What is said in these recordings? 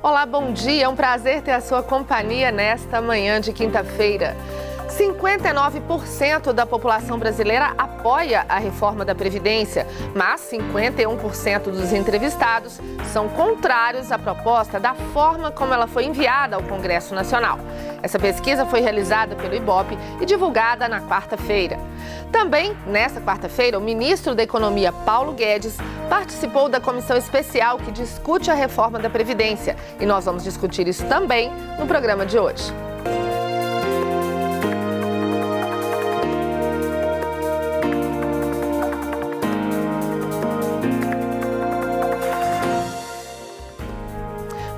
Olá, bom dia. É um prazer ter a sua companhia nesta manhã de quinta-feira. 59% da população brasileira apoia a reforma da Previdência, mas 51% dos entrevistados são contrários à proposta da forma como ela foi enviada ao Congresso Nacional. Essa pesquisa foi realizada pelo IBOPE e divulgada na quarta-feira. Também, nesta quarta-feira, o ministro da Economia, Paulo Guedes, participou da comissão especial que discute a reforma da Previdência. E nós vamos discutir isso também no programa de hoje.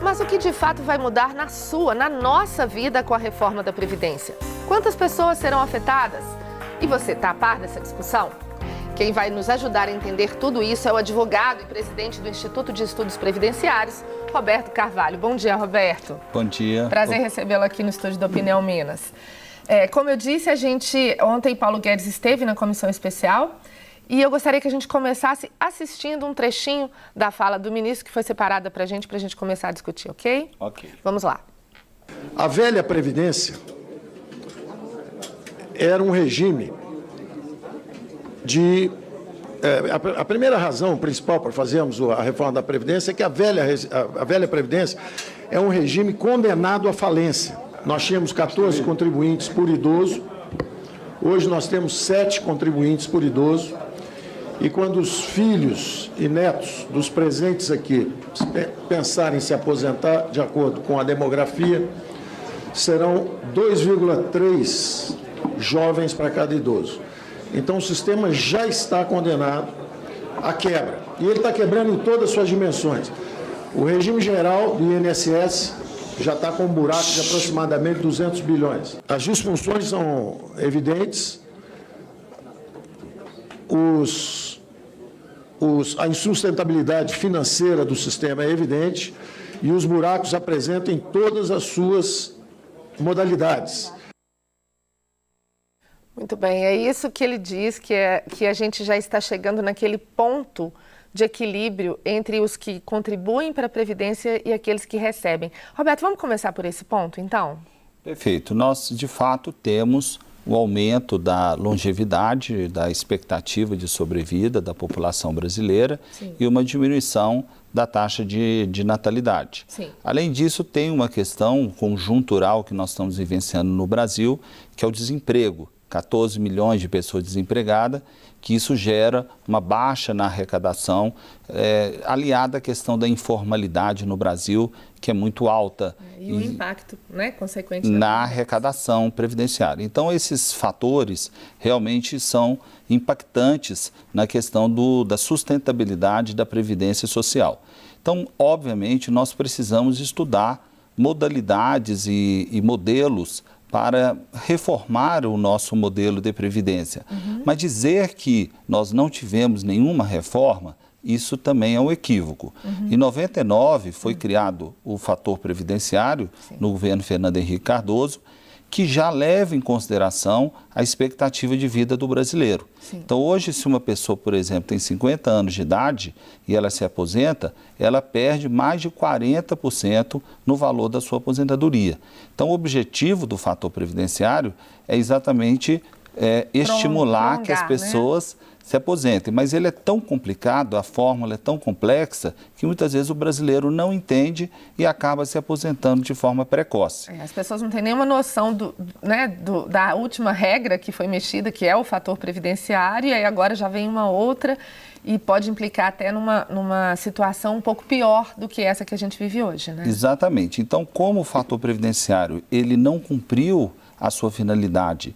Mas o que de fato vai mudar na nossa vida com a reforma da Previdência? Quantas pessoas serão afetadas? E você está a par dessa discussão? Quem vai nos ajudar a entender tudo isso é o advogado e presidente do Instituto de Estudos Previdenciários, Roberto Carvalho. Bom dia, Roberto. Bom dia. Prazer recebê-lo aqui no estúdio da Opinião Minas. Como eu disse, ontem Paulo Guedes esteve na comissão especial e eu gostaria que a gente começasse assistindo um trechinho da fala do ministro que foi separada para a gente começar a discutir, ok? Ok. Vamos lá. A velha Previdência era um regime de... A primeira razão principal para fazermos a reforma da Previdência é que a velha Previdência é um regime condenado à falência. Nós tínhamos 14 contribuintes por idoso, hoje nós temos 7 contribuintes por idoso, e quando os filhos e netos dos presentes aqui pensarem em se aposentar, de acordo com a demografia, serão 2,3 jovens para cada idoso. Então, o sistema já está condenado à quebra. E ele está quebrando em todas as suas dimensões. O regime geral do INSS já está com um buraco de aproximadamente 200 bilhões. As disfunções são evidentes. A insustentabilidade financeira do sistema é evidente e os buracos apresentam em todas as suas modalidades. Muito bem, é isso que ele diz, que a gente já está chegando naquele ponto de equilíbrio entre os que contribuem para a Previdência e aqueles que recebem. Roberto, vamos começar por esse ponto, então? Perfeito. Nós, de fato, temos o aumento da longevidade, da expectativa de sobrevida da população brasileira. Sim. E uma diminuição da taxa de natalidade. Sim. Além disso, tem uma questão conjuntural que nós estamos vivenciando no Brasil, que é o desemprego. 14 milhões de pessoas desempregadas, que isso gera uma baixa na arrecadação, aliada à questão da informalidade no Brasil, que é muito alta. E o impacto, consequente na arrecadação previdenciária. Então, esses fatores realmente são impactantes na questão da sustentabilidade da Previdência Social. Então, obviamente, nós precisamos estudar modalidades e modelos para reformar o nosso modelo de previdência. Uhum. Mas dizer que nós não tivemos nenhuma reforma, isso também é um equívoco. Uhum. Em 99 foi criado o fator previdenciário, sim, no governo Fernando Henrique Cardoso, que já leva em consideração a expectativa de vida do brasileiro. Sim. Então, hoje, se uma pessoa, por exemplo, tem 50 anos de idade e ela se aposenta, ela perde mais de 40% no valor da sua aposentadoria. Então, o objetivo do fator previdenciário é exatamente estimular que as pessoas se aposentem. Mas ele é tão complicado, a fórmula é tão complexa, que muitas vezes o brasileiro não entende e acaba se aposentando de forma precoce. As pessoas não têm nenhuma noção da última regra que foi mexida, que é o fator previdenciário, e aí agora já vem uma outra e pode implicar até numa situação um pouco pior do que essa que a gente vive hoje, né? Exatamente. Então, como o fator previdenciário ele não cumpriu a sua finalidade,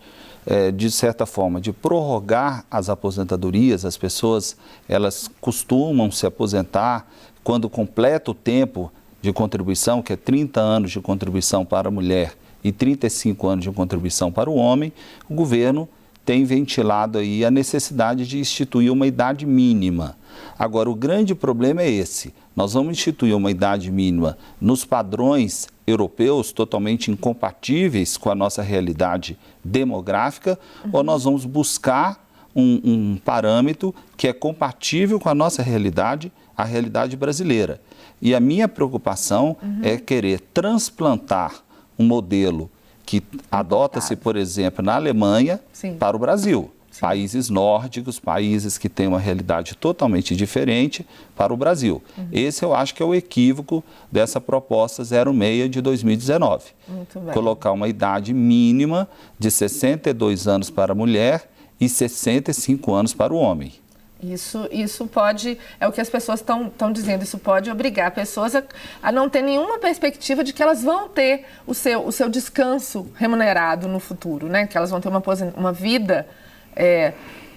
de certa forma, de prorrogar as aposentadorias, as pessoas elas costumam se aposentar quando completa o tempo de contribuição, que é 30 anos de contribuição para a mulher e 35 anos de contribuição para o homem, o governo tem ventilado aí a necessidade de instituir uma idade mínima. Agora, o grande problema é esse. Nós vamos instituir uma idade mínima nos padrões europeus totalmente incompatíveis com a nossa realidade demográfica, ou nós vamos buscar um parâmetro que é compatível com a nossa realidade, a realidade brasileira. E a minha preocupação é querer transplantar um modelo que adota-se, por exemplo, na Alemanha para o Brasil. Países nórdicos, países que têm uma realidade totalmente diferente para o Brasil. Esse eu acho que é o equívoco dessa proposta 06 de 2019. Muito bem. Colocar uma idade mínima de 62 anos para a mulher e 65 anos para o homem. Isso pode, é o que as pessoas estão dizendo, isso pode obrigar pessoas a não ter nenhuma perspectiva de que elas vão ter o seu descanso remunerado no futuro, né? Que elas vão ter uma vida,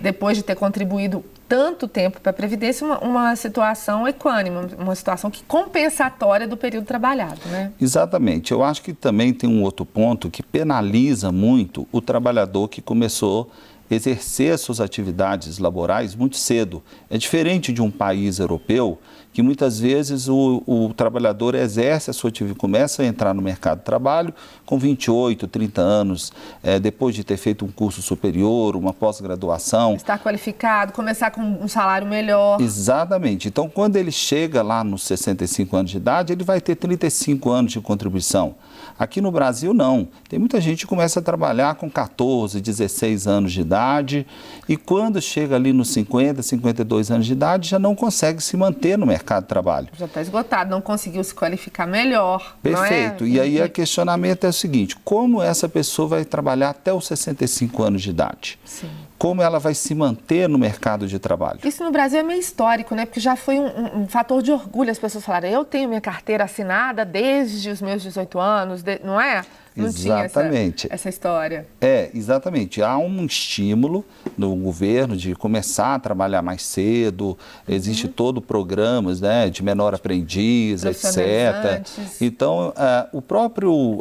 depois de ter contribuído tanto tempo para a Previdência, uma situação equânime, uma situação compensatória do período trabalhado, né? Exatamente. Eu acho que também tem um outro ponto que penaliza muito o trabalhador que começou exercer as suas atividades laborais muito cedo. É diferente de um país europeu que muitas vezes o trabalhador exerce a sua atividade, começa a entrar no mercado de trabalho com 28, 30 anos, depois de ter feito um curso superior, uma pós-graduação. Estar qualificado, começar com um salário melhor. Exatamente. Então, quando ele chega lá nos 65 anos de idade, ele vai ter 35 anos de contribuição. Aqui no Brasil, não. Tem muita gente que começa a trabalhar com 14, 16 anos de idade e quando chega ali nos 50, 52 anos de idade, já não consegue se manter no mercado de trabalho. Já está esgotado, não conseguiu se qualificar melhor. Perfeito. Não é? E aí o questionamento é o seguinte, como essa pessoa vai trabalhar até os 65 anos de idade? Sim. Como ela vai se manter no mercado de trabalho? Isso no Brasil é meio histórico, né? Porque já foi um fator de orgulho as pessoas falarem, eu tenho minha carteira assinada desde os meus 18 anos, não é? Não Exatamente. Tinha essa história. Exatamente. Há um estímulo no governo de começar a trabalhar mais cedo, existe todo programas, né, de menor aprendiz, etc. Então,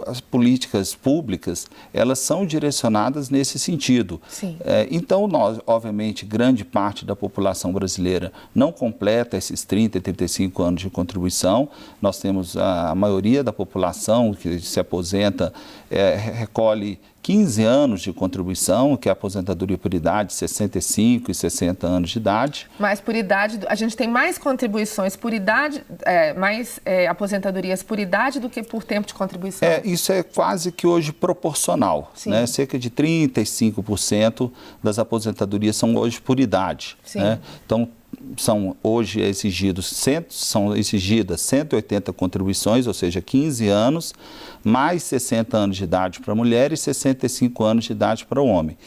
as políticas públicas, elas são direcionadas nesse sentido. Sim. Então, nós, obviamente, grande parte da população brasileira não completa esses 30 e 35 anos de contribuição. Nós temos a maioria da população que se aposenta recolhe 15 anos de contribuição, que é a aposentadoria por idade, 65 e 60 anos de idade. Mas por idade, a gente tem mais contribuições por idade, aposentadorias por idade do que por tempo de contribuição? Isso é quase que hoje proporcional, né? Cerca de 35% das aposentadorias são hoje por idade. Né? Então, são exigidas 180 contribuições, ou seja, 15 anos, mais 60 anos de idade para a mulher e 65 anos de idade para o homem.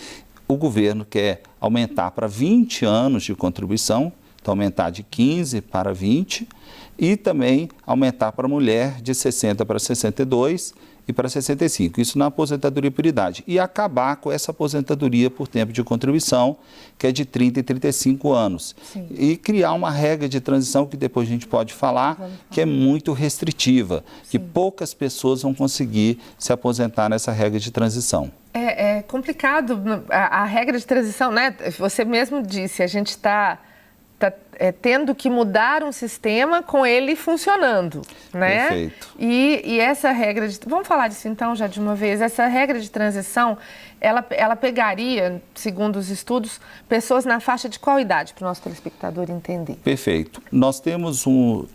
O governo quer aumentar para 20 anos de contribuição, então aumentar de 15 para 20 e também aumentar para a mulher de 60 para 62 e para 65, isso na aposentadoria por idade. E acabar com essa aposentadoria por tempo de contribuição, que é de 30 e 35 anos. Sim. E criar uma regra de transição, que depois a gente pode falar, que é muito restritiva, que poucas pessoas vão conseguir se aposentar nessa regra de transição. É complicado a regra de transição, né? Você mesmo disse, a gente está tendo que mudar um sistema com ele funcionando, né? Perfeito. E essa regra vamos falar disso então já de uma vez, essa regra de transição, ela pegaria, segundo os estudos, pessoas na faixa de qual idade, para o nosso telespectador entender? Perfeito. Nós temos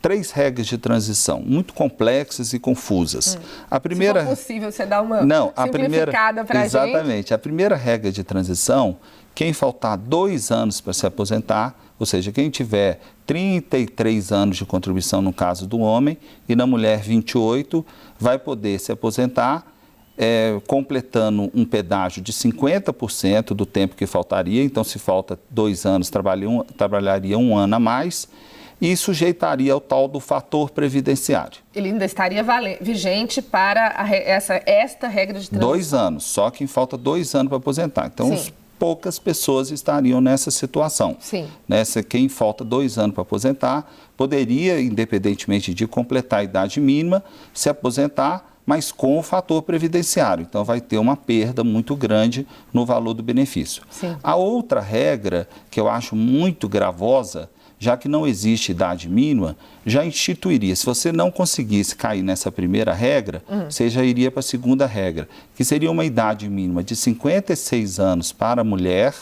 3 regras de transição, muito complexas e confusas. A primeira... Se for possível, você dá uma simplificada para a gente. Exatamente. A primeira regra de transição, quem faltar 2 anos para se aposentar, ou seja, quem tiver 33 anos de contribuição no caso do homem e na mulher 28, vai poder se aposentar completando um pedágio de 50% do tempo que faltaria. Então, se falta 2 anos, trabalharia 1 ano a mais e sujeitaria ao tal do fator previdenciário. Ele ainda estaria vigente para esta regra de transição? 2 anos, só quem falta 2 anos para aposentar. Então, poucas pessoas estariam nessa situação. Sim. Quem falta 2 anos para aposentar, poderia, independentemente de completar a idade mínima, se aposentar, mas com o fator previdenciário. Então, vai ter uma perda muito grande no valor do benefício. Sim. A outra regra, que eu acho muito gravosa, já que não existe idade mínima, já instituiria. Se você não conseguisse cair nessa primeira regra, você já iria para a segunda regra, que seria uma idade mínima de 56 anos para a mulher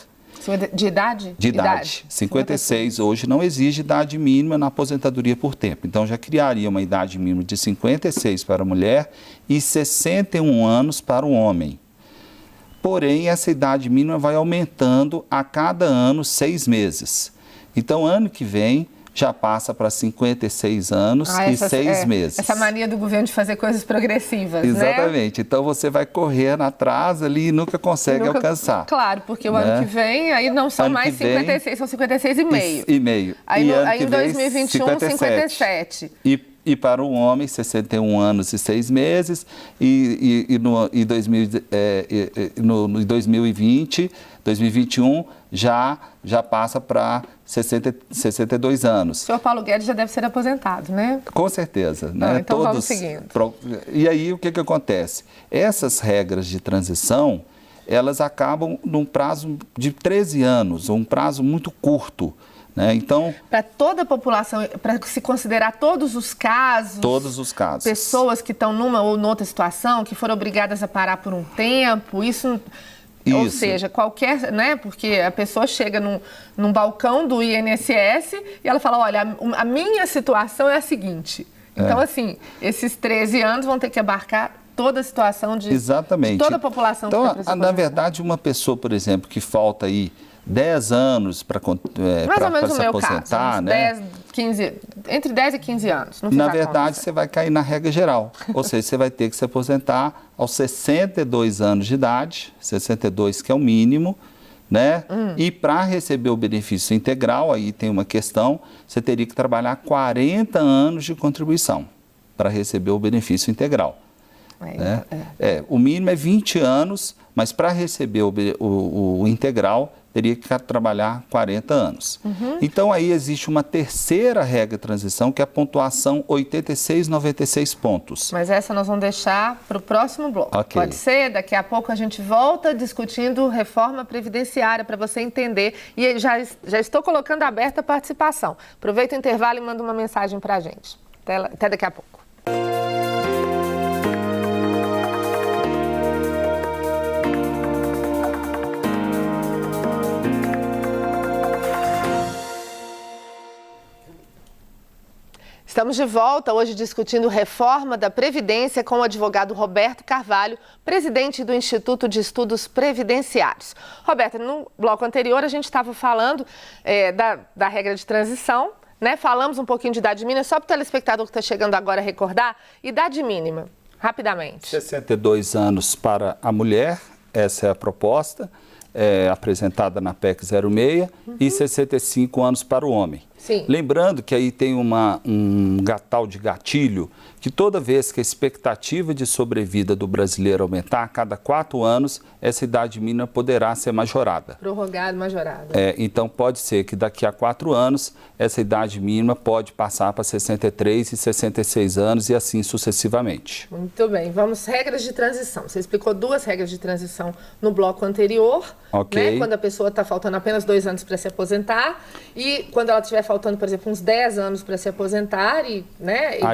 De idade? De idade. 56 hoje não exige idade mínima na aposentadoria por tempo. Então já criaria uma idade mínima de 56 para a mulher e 61 anos para o homem. Porém, essa idade mínima vai aumentando a cada ano 6 meses. Então, ano que vem, já passa para 56 anos e 6 meses. Essa mania do governo de fazer coisas progressivas, Exatamente. né? Então, você vai correndo atrás ali e nunca consegue alcançar. Claro, porque o ano que vem, aí não são mais 56, são 56,5. E meio. Aí em 2021, 57. E para o homem, 61 anos e 6 meses, e no 2021 já passa para 62 anos. O senhor Paulo Guedes já deve ser aposentado, né? Com certeza. Não, né? então vamos seguindo. E aí o que acontece? Essas regras de transição, elas acabam num prazo de 13 anos, um prazo muito curto. Então, para toda a população, para se considerar todos os casos. Todos os casos. Pessoas que estão numa ou noutra situação, que foram obrigadas a parar por um tempo, isso. Ou seja, qualquer, né? Porque a pessoa chega num balcão do INSS e ela fala, olha, a minha situação é a seguinte. Então, assim, esses 13 anos vão ter que abarcar toda a situação de toda a população. Então, na verdade, uma pessoa, por exemplo, que falta aí 10 anos para se aposentar, caso, né? 10, 15, entre 10 e 15 anos. Não na verdade, você vai cair na regra geral. Ou seja, você vai ter que se aposentar aos 62 anos de idade, 62 que é o mínimo, né? E para receber o benefício integral, aí tem uma questão, você teria que trabalhar 40 anos de contribuição para receber o benefício integral. O mínimo é 20 anos, mas para receber o integral, teria que trabalhar 40 anos. Então, aí existe uma terceira regra de transição, que é a pontuação 86, 96 pontos. Mas essa nós vamos deixar para o próximo bloco. Okay. Pode ser? Daqui a pouco a gente volta discutindo reforma previdenciária, para você entender. E já estou colocando aberta a participação. Aproveita o intervalo e manda uma mensagem para a gente. Até daqui a pouco. Estamos de volta hoje discutindo reforma da Previdência com o advogado Roberto Carvalho, presidente do Instituto de Estudos Previdenciários. Roberto, no bloco anterior a gente estava falando da regra de transição, né? Falamos um pouquinho de idade mínima, só para o telespectador que está chegando agora recordar, idade mínima, rapidamente. 62 anos para a mulher, essa é a proposta, apresentada na PEC 06, e 65 anos para o homem. Sim. Lembrando que aí tem um tal de gatilho, que toda vez que a expectativa de sobrevida do brasileiro aumentar, a cada 4 anos, essa idade mínima poderá ser majorada. Prorrogada, majorada. Então, pode ser que daqui a 4 anos, essa idade mínima pode passar para 63 e 66 anos e assim sucessivamente. Muito bem. Vamos, regras de transição. Você explicou 2 regras de transição no bloco anterior, okay. Né? Quando a pessoa está faltando apenas 2 anos para se aposentar e quando ela estiver faltando, por exemplo, uns 10 anos para se aposentar aí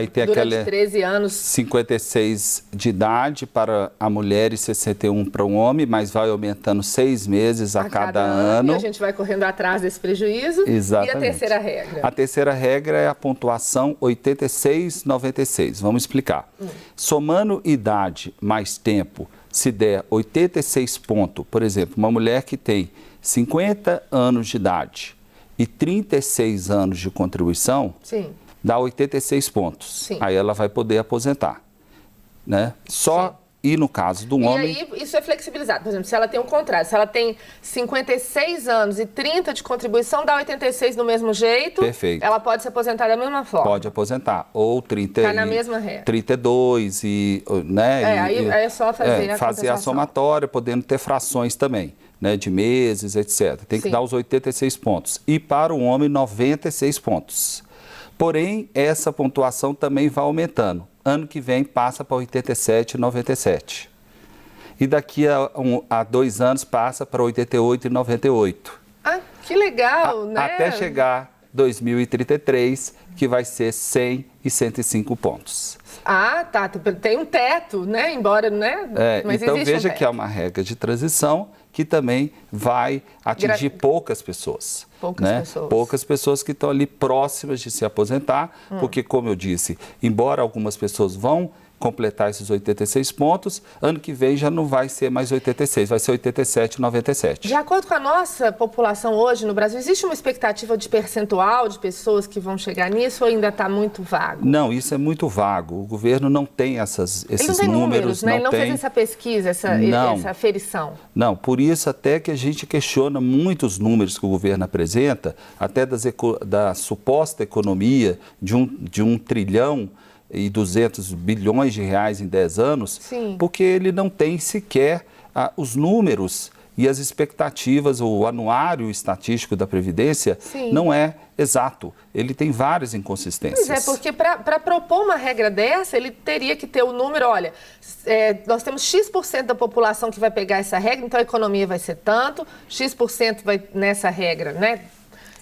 tem durante 13 anos. 56 de idade para a mulher e 61 para o homem, mas vai aumentando 6 meses a cada ano. E a gente vai correndo atrás desse prejuízo. Exatamente. E a terceira regra? A terceira regra é a pontuação 86-96. Vamos explicar. Somando idade mais tempo, se der 86 pontos, por exemplo, uma mulher que tem 50 anos de idade e 36 anos de contribuição, sim, dá 86 pontos. Sim. Aí ela vai poder aposentar, né? Só, e no caso do homem... E aí isso é flexibilizado. Por exemplo, se ela tem o contrário, se ela tem 56 anos e 30 de contribuição, dá 86 do mesmo jeito. Perfeito. Ela pode se aposentar da mesma forma. Pode aposentar. Ou 30 tá na mesma regra. 32 e... né? Aí é só fazer fazer a somatória, podendo ter frações também, né? De meses, etc. Tem que dar os 86 pontos. E para o homem, 96 pontos. Porém, essa pontuação também vai aumentando. Ano que vem passa para 87 e 97. E daqui a 2 anos passa para 88 e 98. Ah, que legal, né? Até chegar 2033, que vai ser 100 e 105 pontos. Ah, tá. Tem um teto, né? Embora, né? Mas então existe veja um teto. que é uma regra de transição que também vai atingir poucas pessoas. Poucas pessoas que estão ali próximas de se aposentar, porque, como eu disse, embora algumas pessoas vão completar esses 86 pontos, ano que vem já não vai ser mais 86, vai ser 87, 97. De acordo com a nossa população hoje no Brasil, existe uma expectativa de percentual de pessoas que vão chegar nisso ou ainda está muito vago? Não, isso é muito vago. O governo não tem esses Ele não tem números, né? Ele não fez essa pesquisa, essa aferição. Não, por isso até que a gente questiona muito os números que o governo apresenta, até da suposta economia de 1 trilhão e 200 bilhões de reais em 10 anos, Sim. porque ele não tem sequer os números e as expectativas, o anuário estatístico da Previdência Sim. não é exato. Ele tem várias inconsistências. Pois é, porque para propor uma regra dessa, ele teria que ter o número, olha, nós temos X% da população que vai pegar essa regra, então a economia vai ser tanto, X% vai nessa regra, né?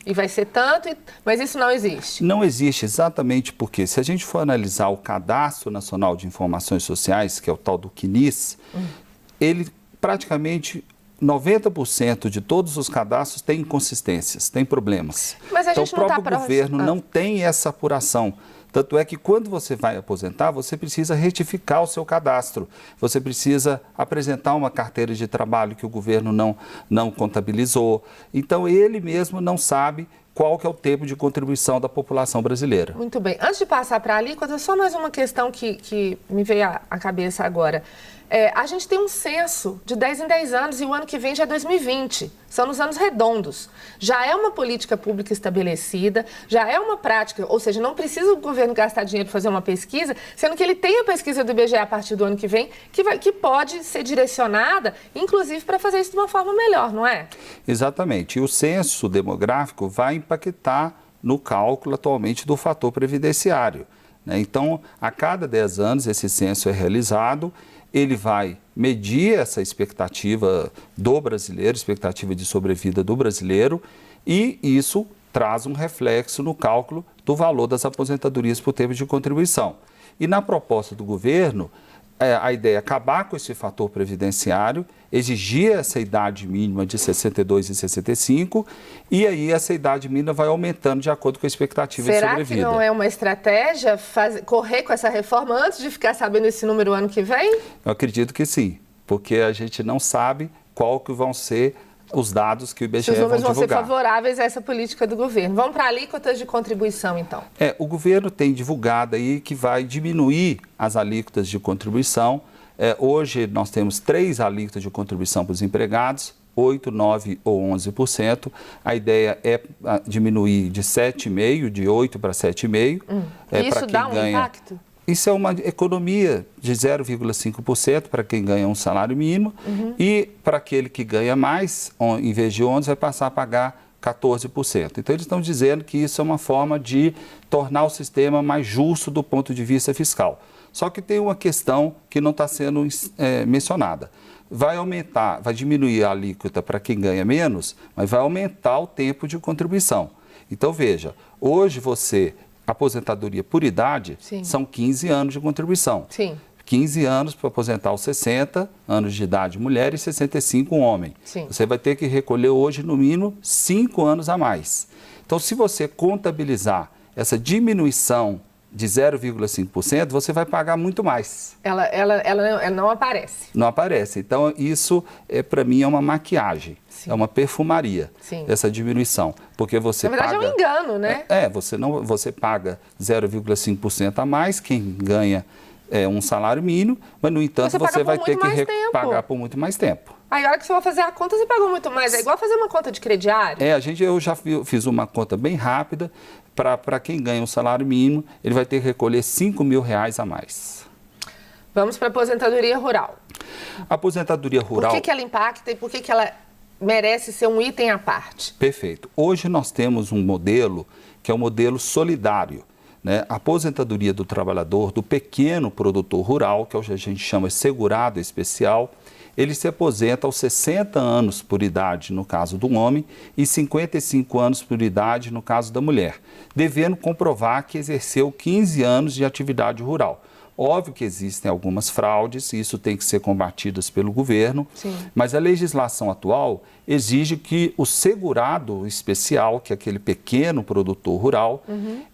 E vai ser tanto, mas isso não existe. Não existe exatamente porque, se a gente for analisar o Cadastro Nacional de Informações Sociais, que é o tal do CNIS, ele praticamente 90% de todos os cadastros têm inconsistências, têm problemas. Mas a então, gente o próprio governo não tem essa apuração. Tanto é que quando você vai aposentar, você precisa retificar o seu cadastro. Você precisa apresentar uma carteira de trabalho que o governo não contabilizou. Então, ele mesmo não sabe qual que é o tempo de contribuição da população brasileira. Muito bem. Antes de passar para a alíquota, só mais uma questão que me veio à cabeça agora. A gente tem um censo de 10 em 10 anos e o ano que vem já é 2020. São nos anos redondos. Já é uma política pública estabelecida, já é uma prática, ou seja, não precisa o governo gastar dinheiro para fazer uma pesquisa, sendo que ele tem a pesquisa do IBGE a partir do ano que vem, que pode ser direcionada, inclusive, para fazer isso de uma forma melhor, não é? Exatamente. E o censo demográfico vai impactar no cálculo atualmente do fator previdenciário, né? Então, a cada 10 anos esse censo é realizado. Ele vai medir essa expectativa do brasileiro, expectativa de sobrevida do brasileiro, e isso traz um reflexo no cálculo do valor das aposentadorias por tempo de contribuição. E na proposta do governo, a ideia é acabar com esse fator previdenciário, exigir essa idade mínima de 62 e 65, e aí essa idade mínima vai aumentando de acordo com a expectativa de sobrevida. Será que não é uma estratégia correr com essa reforma antes de ficar sabendo esse número ano que vem? Eu acredito que sim, porque a gente não sabe qual que vão ser os dados que o IBGE vai divulgar. Os números vão ser favoráveis a essa política do governo. Vamos para alíquotas de contribuição, então. O governo tem divulgado aí que vai diminuir as alíquotas de contribuição. Hoje nós temos 3 alíquotas de contribuição para os empregados, 8%, 9% ou 11%. A ideia é diminuir de 7,5%, de 8% para 7,5%. Isso dá um impacto? Isso é uma economia de 0,5% para quem ganha um salário mínimo e para aquele que ganha mais, em vez de 11%, vai passar a pagar 14%. Então, eles estão dizendo que isso é uma forma de tornar o sistema mais justo do ponto de vista fiscal. Só que tem uma questão que não está sendo mencionada. Vai diminuir a alíquota para quem ganha menos, mas vai aumentar o tempo de contribuição. Então, veja, hoje aposentadoria por idade, Sim. são 15 anos de contribuição. Sim. 15 anos para aposentar aos 60 anos de idade mulher e 65 homem. Sim. Você vai ter que recolher hoje, no mínimo, 5 anos a mais. Então, se você contabilizar essa diminuição de 0,5%, você vai pagar muito mais. Ela não aparece. Não aparece. Então, isso, para mim, é uma maquiagem. Sim. É uma perfumaria, Sim. essa diminuição. Porque você Na verdade, é um engano, né? Você paga 0,5% a mais, quem ganha um salário mínimo, mas, no entanto, você vai ter que pagar por muito mais tempo. Aí, a hora que você vai fazer a conta, você pagou muito mais. É igual fazer uma conta de crediário. Eu já fiz uma conta bem rápida. Para quem ganha um salário mínimo, ele vai ter que recolher R$5.000 a mais. Vamos para a aposentadoria rural. A aposentadoria rural... Por que ela impacta e por que ela merece ser um item à parte? Perfeito. Hoje nós temos um modelo que é o modelo solidário, né? A aposentadoria do trabalhador, do pequeno produtor rural, que a gente chama de segurado especial, ele se aposenta aos 60 anos por idade, no caso do homem, e 55 anos por idade, no caso da mulher, devendo comprovar que exerceu 15 anos de atividade rural. Óbvio que existem algumas fraudes, e isso tem que ser combatidas pelo governo, Sim. mas a legislação atual exige que o segurado especial, que é aquele pequeno produtor rural,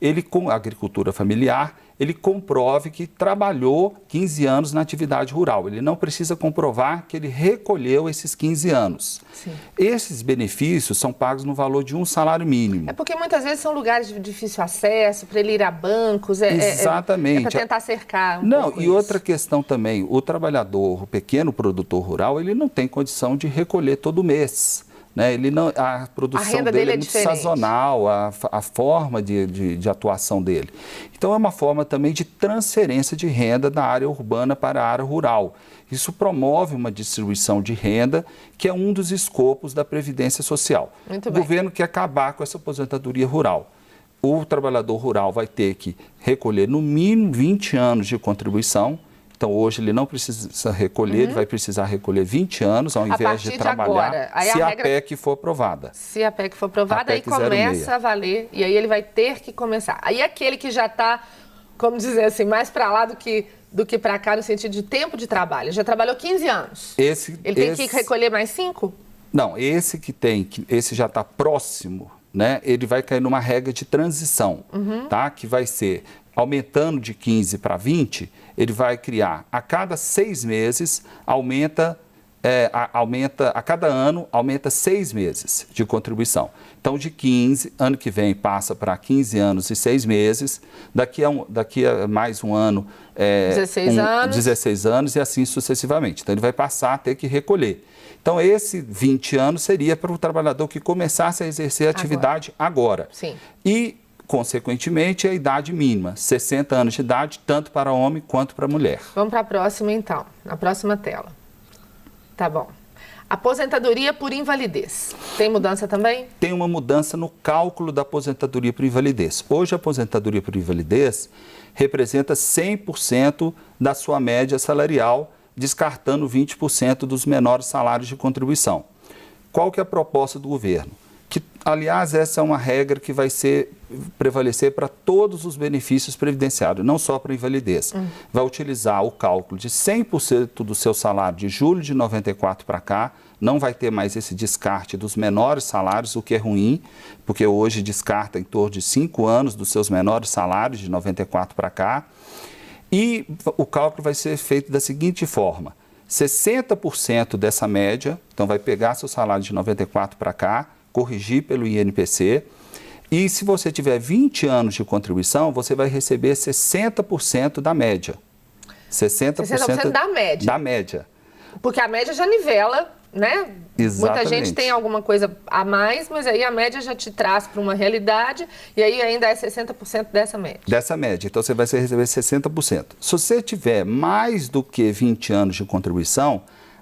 ele com a agricultura familiar, ele comprove que trabalhou 15 anos na atividade rural. Ele não precisa comprovar que ele recolheu esses 15 anos. Sim. Esses benefícios são pagos no valor de um salário mínimo. É porque muitas vezes são lugares de difícil acesso, para ele ir a bancos. Exatamente. É para tentar cercar Não, e outra questão também, o trabalhador, o pequeno produtor rural, ele não tem condição de recolher todo mês. Né? Ele não, a produção dele é muito sazonal, a forma de atuação dele. Então, é uma forma também de transferência de renda da área urbana para a área rural. Isso promove uma distribuição de renda, que é um dos escopos da Previdência Social. Muito o bem. governo quer acabar com essa aposentadoria rural. O trabalhador rural vai ter que recolher no mínimo 20 anos de contribuição. Então, hoje ele não precisa recolher, ele vai precisar recolher 20 anos ao invés de trabalhar, se a PEC for aprovada. Se a PEC for aprovada, aí começa a valer, e aí ele vai ter que começar. Aí aquele que já está, como dizer assim, mais para lá do que para cá, no sentido de tempo de trabalho, já trabalhou 15 anos. Ele tem que recolher mais 5? Não, esse já está próximo, né? Ele vai cair numa regra de transição, tá? Que vai ser aumentando de 15 para 20, ele vai criar a cada 6 meses, a cada ano, aumenta 6 meses de contribuição. Então, de 15, ano que vem passa para 15 anos e 6 meses, daqui a mais um ano, 16 anos e assim sucessivamente. Então, ele vai passar a ter que recolher. Então, esse 20 anos seria para o trabalhador que começasse a exercer a atividade agora. Sim. E, consequentemente, a idade mínima, 60 anos de idade, tanto para homem quanto para mulher. Vamos para a próxima, então, na próxima tela. Tá bom. Aposentadoria por invalidez. Tem mudança também? Tem uma mudança no cálculo da aposentadoria por invalidez. Hoje, a aposentadoria por invalidez representa 100% da sua média salarial, descartando 20% dos menores salários de contribuição. Qual que é a proposta do governo? Que, aliás, essa é uma regra que vai prevalecer para todos os benefícios previdenciários, não só para a invalidez. Vai utilizar o cálculo de 100% do seu salário de julho de 94 para cá, não vai ter mais esse descarte dos menores salários, o que é ruim, porque hoje descarta em torno de 5 anos dos seus menores salários de 94 para cá. E o cálculo vai ser feito da seguinte forma: 60% dessa média, então vai pegar seu salário de 94 para cá, corrigir pelo INPC, e se você tiver 20 anos de contribuição, você vai receber 60% da média. 60% da média. Da média. Porque a média já nivela, né? Exatamente. Muita gente tem alguma coisa a mais, mas aí a média já te traz para uma realidade e aí ainda é 60% dessa média. Dessa média, então você vai receber 60%. Se você tiver mais do que 20 anos de contribuição,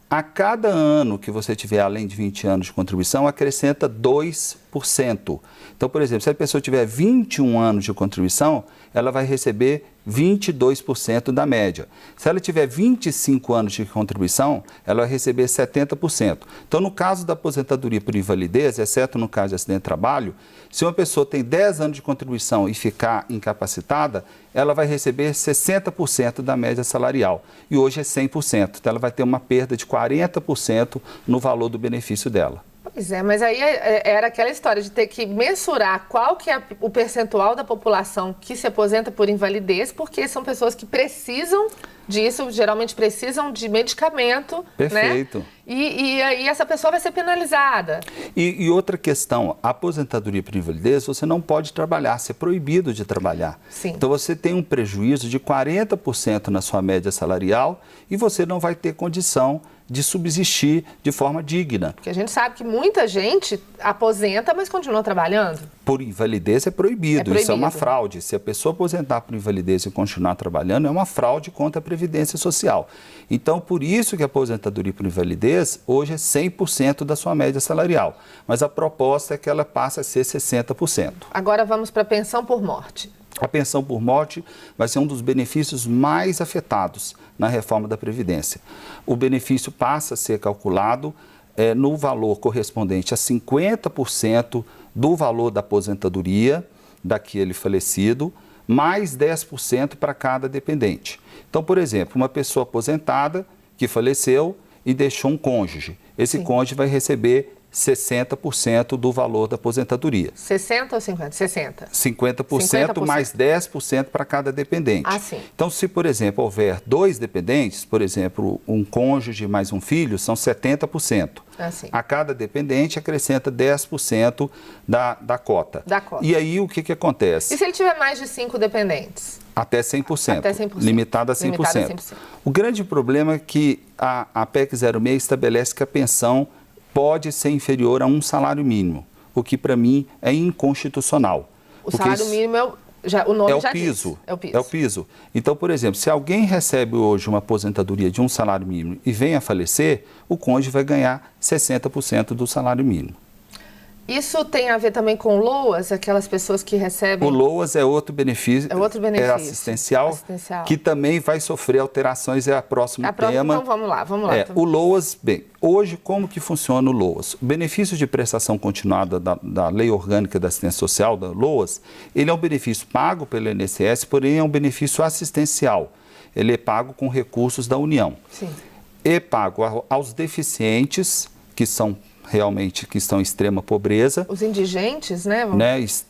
a cada ano que você tiver além de 20 anos de contribuição, acrescenta 2%. Então, por exemplo, se a pessoa tiver 21 anos de contribuição, ela vai receber 22% da média. Se ela tiver 25 anos de contribuição, ela vai receber 70%. Então, no caso da aposentadoria por invalidez, exceto no caso de acidente de trabalho, se uma pessoa tem 10 anos de contribuição e ficar incapacitada, ela vai receber 60% da média salarial. E hoje é 100%. Então, ela vai ter uma perda de 40% no valor do benefício dela. Pois é, mas aí era aquela história de ter que mensurar qual que é o percentual da população que se aposenta por invalidez, porque são pessoas que precisam disso, geralmente precisam de medicamento. Perfeito. Né? E aí essa pessoa vai ser penalizada. E outra questão, a aposentadoria por invalidez, você não pode trabalhar, você é proibido de trabalhar. Sim. Então você tem um prejuízo de 40% na sua média salarial e você não vai ter condição de subsistir de forma digna. Porque a gente sabe que muita gente aposenta, mas continua trabalhando. Por invalidez é proibido, isso é uma fraude. Se a pessoa aposentar por invalidez e continuar trabalhando, é uma fraude contra a Previdência Social. Então, por isso que a aposentadoria por invalidez hoje é 100% da sua média salarial. Mas a proposta é que ela passe a ser 60%. Agora vamos para a pensão por morte. A pensão por morte vai ser um dos benefícios mais afetados na reforma da Previdência. O benefício passa a ser calculado no valor correspondente a 50% do valor da aposentadoria daquele falecido, mais 10% para cada dependente. Então, por exemplo, uma pessoa aposentada que faleceu e deixou um cônjuge. Esse cônjuge vai receber 60% do valor da aposentadoria. 60 ou 50? 60. 50% mais 10% para cada dependente. Ah, sim. Então, se, por exemplo, houver 2 dependentes, por exemplo, um cônjuge mais um filho, são 70%. Ah, sim. A cada dependente acrescenta 10% da cota. Da cota. E aí, o que acontece? E se ele tiver mais de 5 dependentes? Até 100%. Até 100%. Limitado a 100%. Limitado a 100%. O grande problema é que a PEC 06 estabelece que a pensão pode ser inferior a um salário mínimo, o que para mim é inconstitucional. O salário mínimo o nome já piso. Diz. É o piso. É o piso. Então, por exemplo, se alguém recebe hoje uma aposentadoria de um salário mínimo e vem a falecer, o cônjuge vai ganhar 60% do salário mínimo. Isso tem a ver também com LOAS, aquelas pessoas que recebem... O LOAS é outro benefício, é assistencial, que também vai sofrer alterações, é o próximo tema. Então vamos lá. O LOAS, bem, hoje como que funciona o LOAS? O benefício de prestação continuada da Lei Orgânica da Assistência Social, da LOAS, ele é um benefício pago pelo INSS, porém é um benefício assistencial. Ele é pago com recursos da União. Sim. É pago aos deficientes, que estão em extrema pobreza. Os indigentes, né?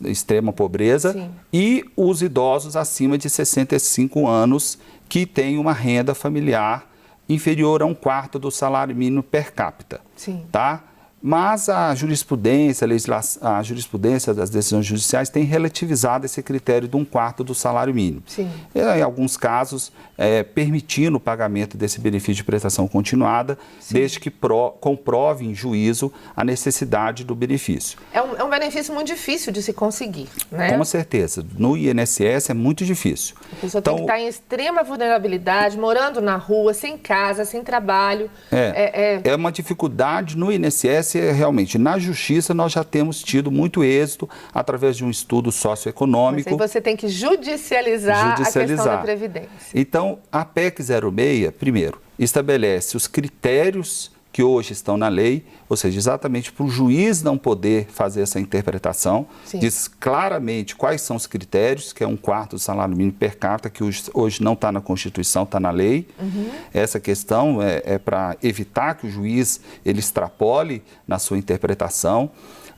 Extrema pobreza. Sim. E os idosos acima de 65 anos que têm uma renda familiar inferior a 1/4 do salário mínimo per capita. Sim. Tá? Mas a jurisprudência das decisões judiciais tem relativizado esse critério de 1/4 do salário mínimo. Sim. Em alguns casos, permitindo o pagamento desse benefício de prestação continuada, sim, desde que comprove em juízo a necessidade do benefício. É um benefício muito difícil de se conseguir, né? Com certeza. No INSS é muito difícil. A pessoa tem que estar em extrema vulnerabilidade, morando na rua, sem casa, sem trabalho. É uma dificuldade no INSS. Realmente, na justiça, nós já temos tido muito êxito através de um estudo socioeconômico. Mas aí você tem que judicializar a questão da Previdência. Então, a PEC 06, primeiro, estabelece os critérios que hoje estão na lei, ou seja, exatamente para o juiz não poder fazer essa interpretação, sim, diz claramente quais são os critérios, que é 1/4 do salário mínimo per capita, que hoje não está na Constituição, está na lei. Uhum. Essa questão é para evitar que o juiz ele extrapole na sua interpretação.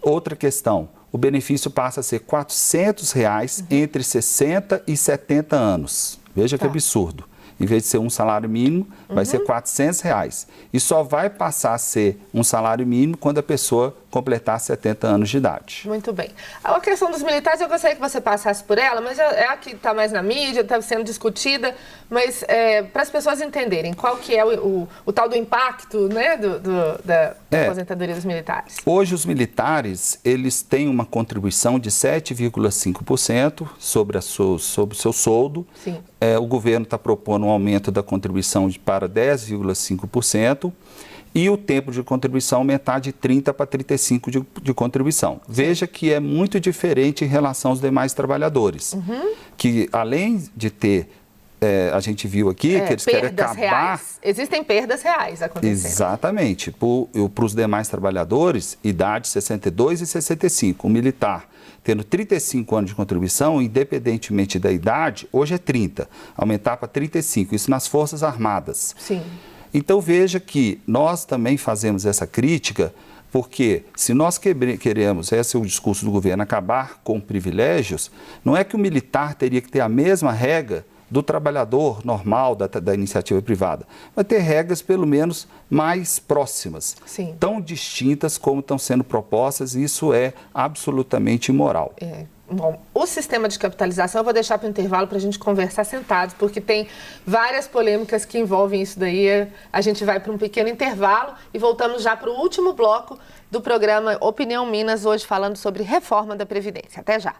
Outra questão, o benefício passa a ser R$ 400 entre 60 e 70 anos. Veja que absurdo. Em vez de ser um salário mínimo, vai ser R$ 400. E só vai passar a ser um salário mínimo quando a pessoa completar 70 anos de idade. Muito bem. A questão dos militares, eu gostaria que você passasse por ela, mas é a que está mais na mídia, está sendo discutida, mas para as pessoas entenderem qual que é o tal do impacto, né, da aposentadoria dos militares. Hoje os militares, eles têm uma contribuição de 7,5% sobre o seu soldo. Sim. O governo está propondo um aumento da contribuição para 10,5%. E o tempo de contribuição aumentar de 30 para 35 de contribuição. Sim. Veja que é muito diferente em relação aos demais trabalhadores, que além de ter, a gente viu aqui, que eles querem acabar... Reais. Existem perdas reais acontecendo. Exatamente. Para os demais trabalhadores, idade 62 e 65. O militar, tendo 35 anos de contribuição, independentemente da idade, hoje é 30, aumentar para 35, isso nas Forças Armadas. Sim. Então, veja que nós também fazemos essa crítica, porque se nós queremos, esse é o discurso do governo, acabar com privilégios, não é que o militar teria que ter a mesma regra do trabalhador normal, da iniciativa privada. Vai ter regras, pelo menos, mais próximas, sim, tão distintas como estão sendo propostas, e isso é absolutamente imoral. Bom, o sistema de capitalização eu vou deixar para o intervalo para a gente conversar sentados, porque tem várias polêmicas que envolvem isso daí. A gente vai para um pequeno intervalo e voltamos já para o último bloco do programa Opinião Minas, hoje falando sobre reforma da Previdência. Até já!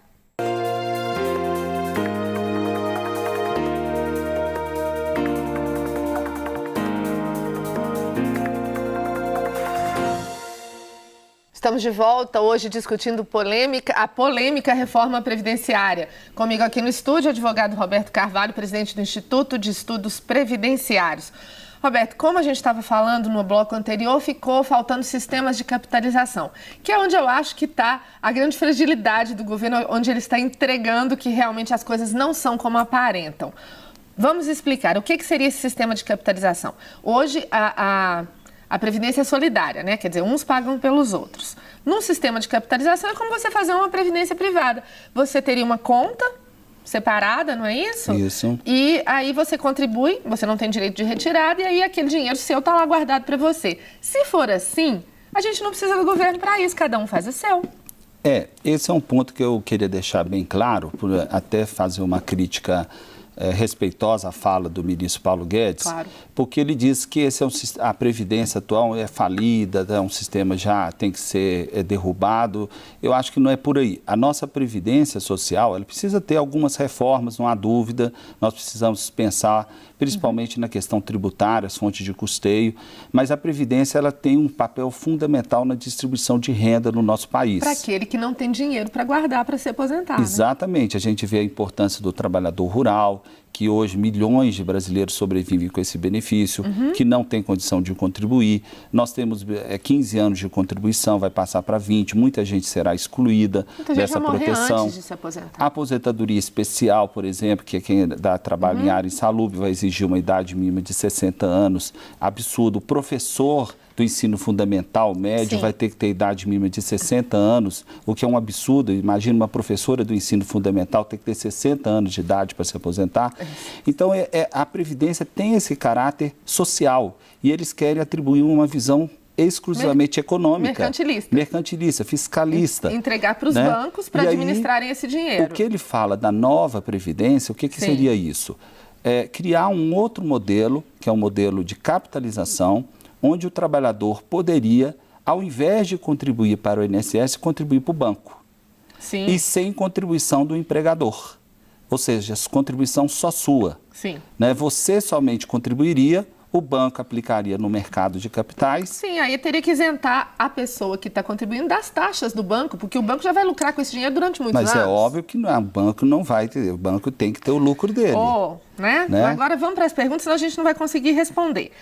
Estamos de volta hoje discutindo a polêmica reforma previdenciária. Comigo aqui no estúdio, o advogado Roberto Carvalho, presidente do Instituto de Estudos Previdenciários. Roberto, como a gente estava falando no bloco anterior, ficou faltando sistemas de capitalização, que é onde eu acho que está a grande fragilidade do governo, onde ele está entregando que realmente as coisas não são como aparentam. Vamos explicar o que seria esse sistema de capitalização. Hoje, a previdência é solidária, né? Quer dizer, uns pagam pelos outros. Num sistema de capitalização é como você fazer uma previdência privada. Você teria uma conta separada, não é isso? Isso. E aí você contribui, você não tem direito de retirada, e aí aquele dinheiro seu está lá guardado para você. Se for assim, a gente não precisa do governo para isso, cada um faz o seu. Esse é um ponto que eu queria deixar bem claro, por até fazer uma crítica respeitosa à fala do ministro Paulo Guedes, claro, porque ele diz que a Previdência atual é falida, é um sistema já tem que ser derrubado. Eu acho que não é por aí. A nossa Previdência Social, ela precisa ter algumas reformas, não há dúvida. Nós precisamos pensar principalmente na questão tributária, as fontes de custeio, mas a Previdência ela tem um papel fundamental na distribuição de renda no nosso país. Para aquele que não tem dinheiro para guardar para se aposentar. Exatamente. Né? A gente vê a importância do trabalhador rural, que hoje milhões de brasileiros sobrevivem com esse benefício, que não tem condição de contribuir. Nós temos 15 anos de contribuição, vai passar para 20, muita gente será excluída dessa proteção. Antes de se aposentar. A aposentadoria especial, por exemplo, que é quem dá trabalho em área insalubre, vai exigir uma idade mínima de 60 anos. Absurdo. O professor do ensino fundamental médio vai ter que ter idade mínima de 60 anos, o que é um absurdo. Imagina uma professora do ensino fundamental ter que ter 60 anos de idade para se aposentar. Então, a Previdência tem esse caráter social e eles querem atribuir uma visão exclusivamente econômica. Mercantilista, fiscalista. Entregar para os bancos para administrarem esse dinheiro. O que ele fala da nova Previdência, o que seria isso? Criar um outro modelo, que é um modelo de capitalização, onde o trabalhador poderia, ao invés de contribuir para o INSS, contribuir para o banco. Sim. E sem contribuição do empregador. Ou seja, essa contribuição só sua. Sim. Né? Você somente contribuiria, o banco aplicaria no mercado de capitais. Sim, aí teria que isentar a pessoa que está contribuindo das taxas do banco, porque o banco já vai lucrar com esse dinheiro durante muitos anos. Mas é óbvio que o banco não vai ter, o banco tem que ter o lucro dele. Né? Agora vamos para as perguntas, senão a gente não vai conseguir responder.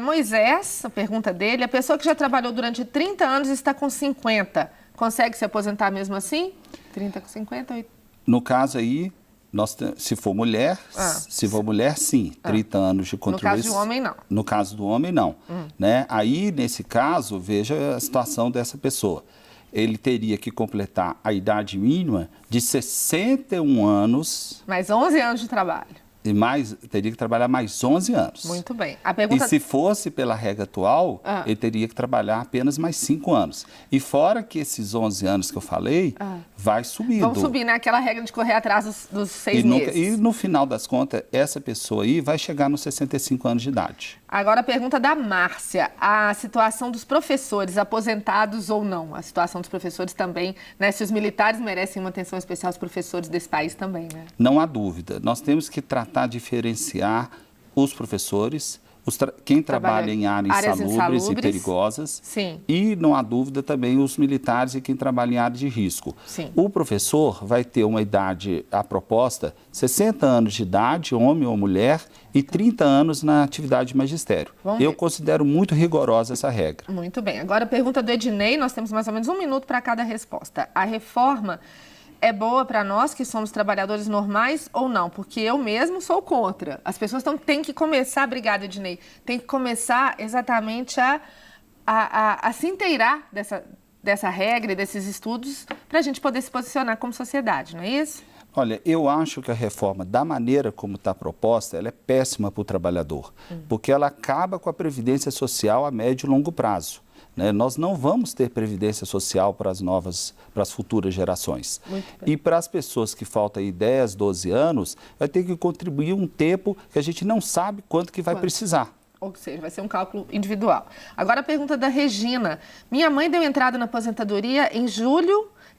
Moisés, a pergunta dele, a pessoa que já trabalhou durante 30 anos e está com 50, consegue se aposentar mesmo assim? 30 com 50? No caso aí, se for mulher, sim, 30 anos de contribuição. No caso do homem, não. No caso do homem, não. Né? Aí, nesse caso, veja a situação dessa pessoa. Ele teria que completar a idade mínima de 61 anos. Mais 11 anos de trabalho. Teria que trabalhar mais 11 anos. Muito bem. A pergunta... E se fosse pela regra atual, ele teria que trabalhar apenas mais 5 anos. E fora que esses 11 anos que eu falei, vai subindo. Vão subir, né? Aquela regra de correr atrás dos 6 meses. E no final das contas, essa pessoa aí vai chegar nos 65 anos de idade. Agora a pergunta da Márcia. A situação dos professores, aposentados ou não? A situação dos professores também, né? Se os militares merecem uma atenção especial, os professores desse país também, né? Não há dúvida. Nós temos que diferenciar os professores, quem trabalha em áreas insalubres e perigosas. Sim. E, não há dúvida, também os militares e quem trabalha em áreas de risco. Sim. O professor vai ter uma idade, a proposta, 60 anos de idade, homem ou mulher, e 30 anos na atividade de magistério. Eu considero muito rigorosa essa regra. Muito bem. Agora a pergunta do Ednei, nós temos mais ou menos 1 minuto para cada resposta. A reforma é boa para nós que somos trabalhadores normais ou não? Porque eu mesmo sou contra. As pessoas têm que começar, obrigada, Ednei, tem que começar exatamente a se inteirar dessa regra e desses estudos para a gente poder se posicionar como sociedade, não é isso? Olha, eu acho que a reforma, da maneira como está proposta, ela é péssima para o trabalhador, porque ela acaba com a previdência social a médio e longo prazo. Né? Nós não vamos ter previdência social para as futuras gerações. E para as pessoas que faltam aí 10, 12 anos, vai ter que contribuir um tempo que a gente não sabe quanto que vai precisar. Ou seja, vai ser um cálculo individual. Agora a pergunta da Regina. Minha mãe deu entrada na aposentadoria em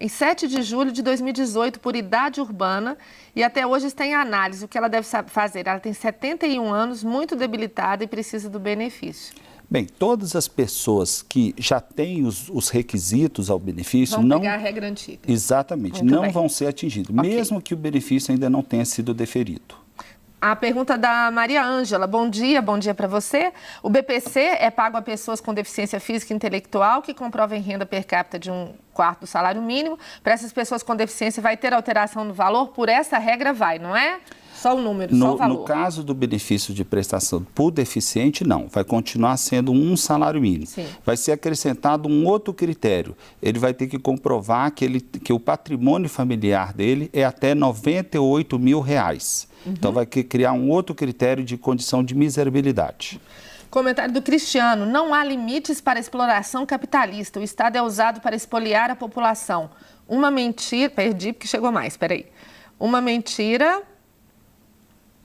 7 de julho de 2018, por idade urbana, e até hoje está em análise. O que ela deve fazer? Ela tem 71 anos, muito debilitada e precisa do benefício. Bem, todas as pessoas que já têm os requisitos ao benefício... Vão pegar a regra antiga. Exatamente, não vão ser atingidos, mesmo que o benefício ainda não tenha sido deferido. A pergunta da Maria Ângela. Bom dia para você. O BPC é pago a pessoas com deficiência física e intelectual que comprovem renda per capita de 1/4 do salário mínimo. Para essas pessoas com deficiência vai ter alteração no valor? Por essa regra vai, não é? Só o número, só o valor. No caso do benefício de prestação por deficiente, não. Vai continuar sendo um salário mínimo. Sim. Vai ser acrescentado um outro critério. Ele vai ter que comprovar que o patrimônio familiar dele é até R$98 mil. Então, vai criar um outro critério de condição de miserabilidade. Comentário do Cristiano. Não há limites para a exploração capitalista. O Estado é usado para expoliar a população. Uma mentira... Perdi porque chegou mais, peraí. Uma mentira...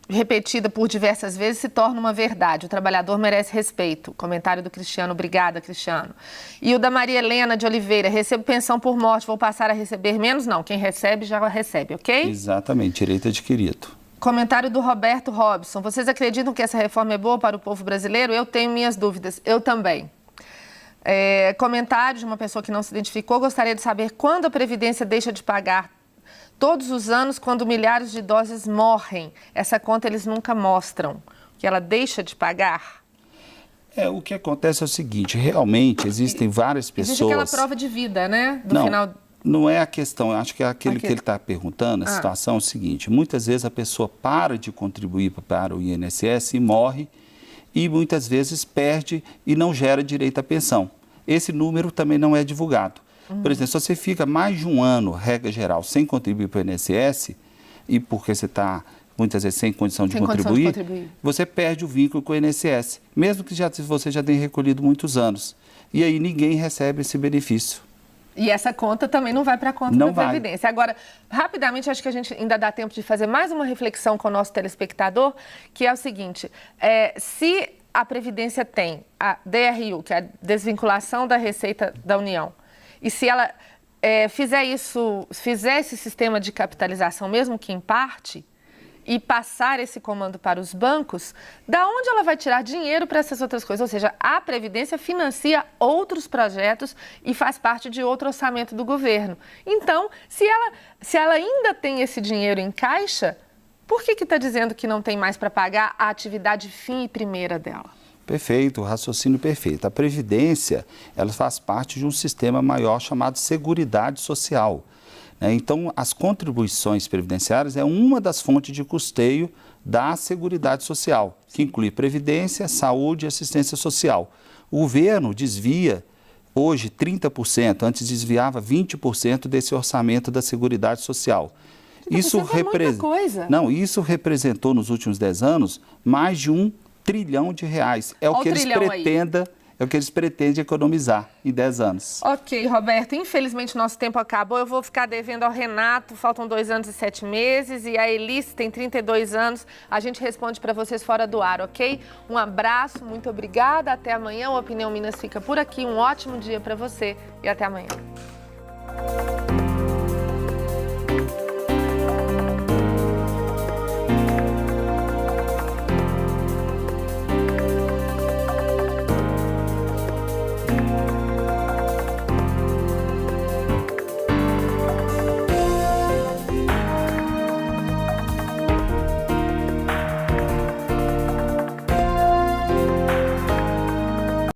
repetida por diversas vezes se torna uma verdade. O trabalhador merece respeito. Comentário do Cristiano. Obrigada, Cristiano. E o da Maria Helena de Oliveira. Recebo pensão por morte, vou passar a receber menos? Não, quem recebe já recebe, ok? Exatamente, direito adquirido. Comentário do Roberto Robson. Vocês acreditam que essa reforma é boa para o povo brasileiro? Eu tenho minhas dúvidas. Eu também. Comentário de uma pessoa que não se identificou. Gostaria de saber quando a Previdência deixa de pagar todos os anos, quando milhares de idosos morrem. Essa conta eles nunca mostram, que ela deixa de pagar. O que acontece é o seguinte, realmente existem várias pessoas... Existe aquela prova de vida, né? Não é a questão, eu acho que é aquilo que ele está perguntando, a situação é o seguinte, muitas vezes a pessoa para de contribuir para o INSS e morre, e muitas vezes perde e não gera direito à pensão. Esse número também não é divulgado. Por exemplo, se você fica mais de um ano, regra geral, sem contribuir para o INSS, e porque você está, muitas vezes, sem condição de contribuir, você perde o vínculo com o INSS, mesmo que você já tenha recolhido muitos anos. E aí ninguém recebe esse benefício. E essa conta também não vai para a conta da Previdência. Agora, rapidamente, acho que a gente ainda dá tempo de fazer mais uma reflexão com o nosso telespectador, que é o seguinte, se a Previdência tem a DRU, que é a desvinculação da Receita da União, e se ela fizer esse sistema de capitalização, mesmo que em parte, e passar esse comando para os bancos, da onde ela vai tirar dinheiro para essas outras coisas? Ou seja, a Previdência financia outros projetos e faz parte de outro orçamento do governo. Então, se ela ainda tem esse dinheiro em caixa, por que está dizendo que não tem mais para pagar a atividade fim e primeira dela? Perfeito, raciocínio perfeito. A Previdência, ela faz parte de um sistema maior chamado Seguridade Social. Então, as contribuições previdenciárias é uma das fontes de custeio da Seguridade Social, que inclui Previdência, Saúde e Assistência Social. O governo desvia hoje 30%, antes desviava 20% desse orçamento da Seguridade Social. Isso é muita coisa. Não, isso representou nos últimos 10 anos mais de R$1 trilhão. É o que eles pretendem. É o que eles pretendem economizar em 10 anos. Ok, Roberto. Infelizmente, o nosso tempo acabou. Eu vou ficar devendo ao Renato. Faltam 2 anos e 7 meses. E a Elice tem 32 anos. A gente responde para vocês fora do ar, ok? Um abraço, muito obrigada. Até amanhã. O Opinião Minas fica por aqui. Um ótimo dia para você e até amanhã.